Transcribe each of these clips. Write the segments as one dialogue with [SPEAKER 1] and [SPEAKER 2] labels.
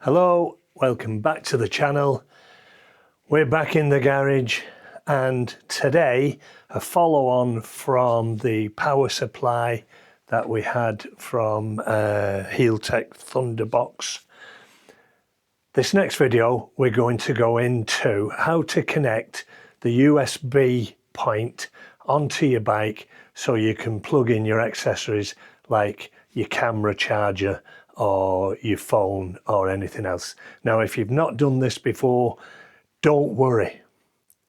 [SPEAKER 1] Hello, welcome back to the channel. We're back in the garage, and today a follow-on from the power supply that we had from Healtech Thunderbox. This next video we're going to go into how to connect the USB point onto your bike so you can plug in your accessories like your camera charger or your phone or anything else. Now, if you've not done this before, don't worry.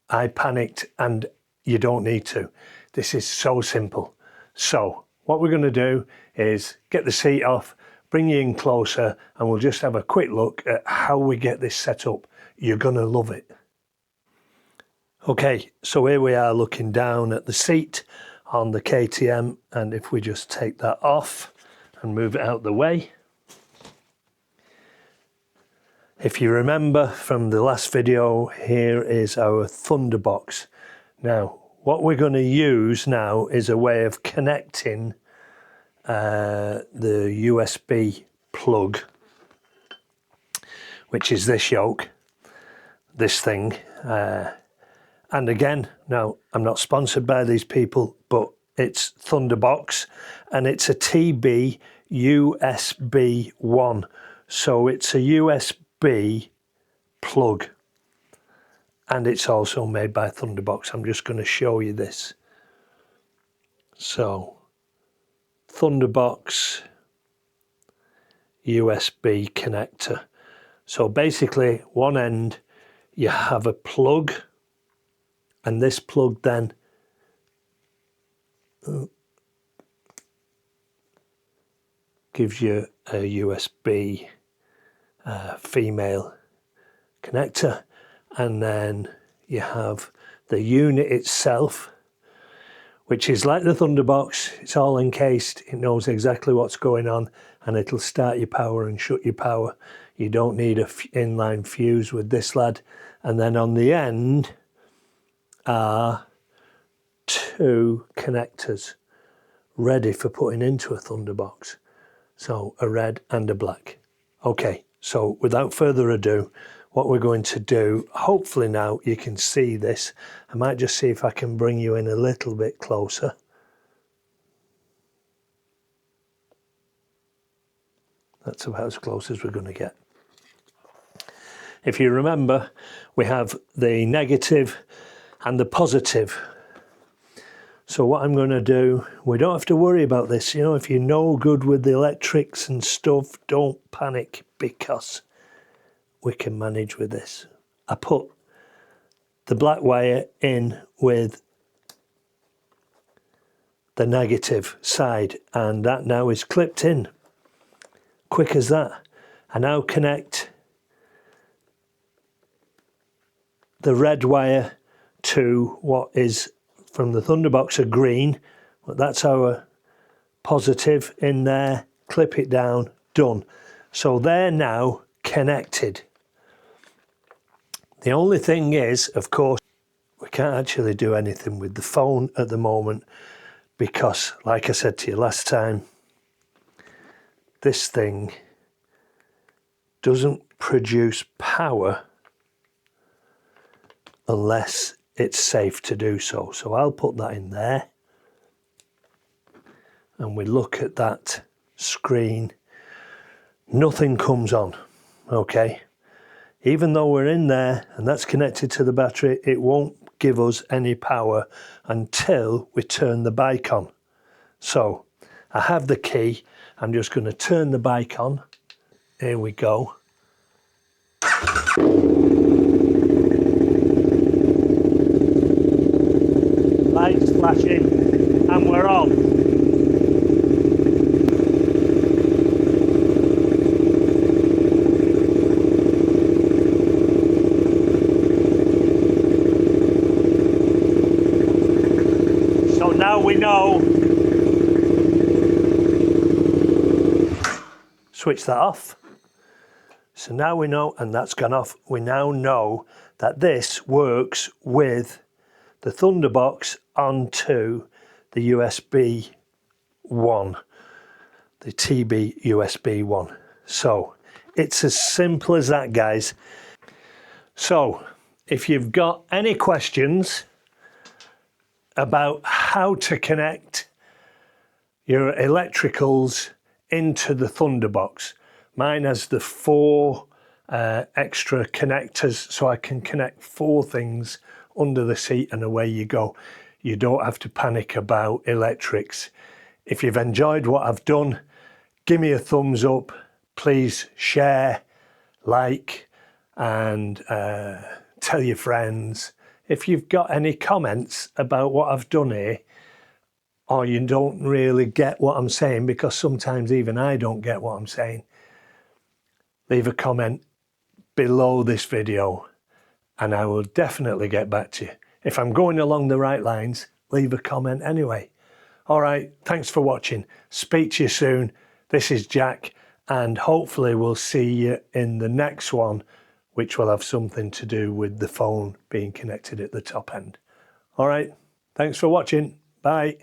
[SPEAKER 1] I panicked and you don't need to. This is so simple. So what we're going to do is get the seat off, bring you in closer, and we'll just have a quick look at how we get this set up. You're going to love it. Okay, so here we are looking down at the seat on the KTM, and if we just take that off and move it out the way. If you remember from the last video, here is our Thunderbox. Now, what we're going to use now is a way of connecting the USB plug, which is this yoke, this thing. And again, now, I'm not sponsored by these people, but it's Thunderbox, and it's a TB USB 1. So it's a USB plug, and it's also made by Thunderbox. I'm just going to show you this. So Thunderbox USB connector. So basically, one end you have a plug, and this plug then gives you a USB female connector, and then you have the unit itself, which is like the Thunderbox. It's all encased, it knows exactly what's going on, and it'll start your power and shut your power. You don't need a inline fuse with this lad. And then on the end are two connectors ready for putting into a Thunderbox, so a red and a black. Okay, so without further ado, what we're going to do, hopefully now you can see this. I might just see if I can bring you in a little bit closer. That's about as close as we're going to get. If you remember, we have the negative and the positive. So what I'm going to do, we don't have to worry about this. You know, if you're no good with the electrics and stuff, don't panic, because we can manage with this. I put the black wire in with the negative side, and that now is clipped in. Quick as that. I now connect the red wire to what is from the Thunderbox a green, but that's our positive in there. Clip it down, done. So they're now connected. The only thing is, of course, we can't actually do anything with the phone at the moment, because like I said to you last time, this thing doesn't produce power unless it's safe to do so. So I'll put that in there, and we look at that screen. Nothing comes on, okay? Even though we're in there and that's connected to the battery, it won't give us any power until we turn the bike on. So I have the key. I'm just going to turn the bike on. Here we go. Lights flashing, and we're on. So now we know. Switch that off. So now we know, and that's gone off. We now know that this works with the Thunderbox onto the USB 1, the TB USB 1. So It's as simple as that, guys. So if you've got any questions about how to connect your electricals into the Thunderbox, mine has the 4 extra connectors, so I can connect 4 things under the seat and away you go. You don't have to panic about electrics. If you've enjoyed what I've done, give me a thumbs up. Please share, like, and tell your friends. If you've got any comments about what I've done here, or you don't really get what I'm saying, because sometimes even I don't get what I'm saying, leave a comment below this video and I will definitely get back to you. If I'm going along the right lines, leave a comment anyway. All right, thanks for watching. Speak to you soon. This is Jack, and hopefully we'll see you in the next one, which will have something to do with the phone being connected at the top end. All right, thanks for watching. Bye.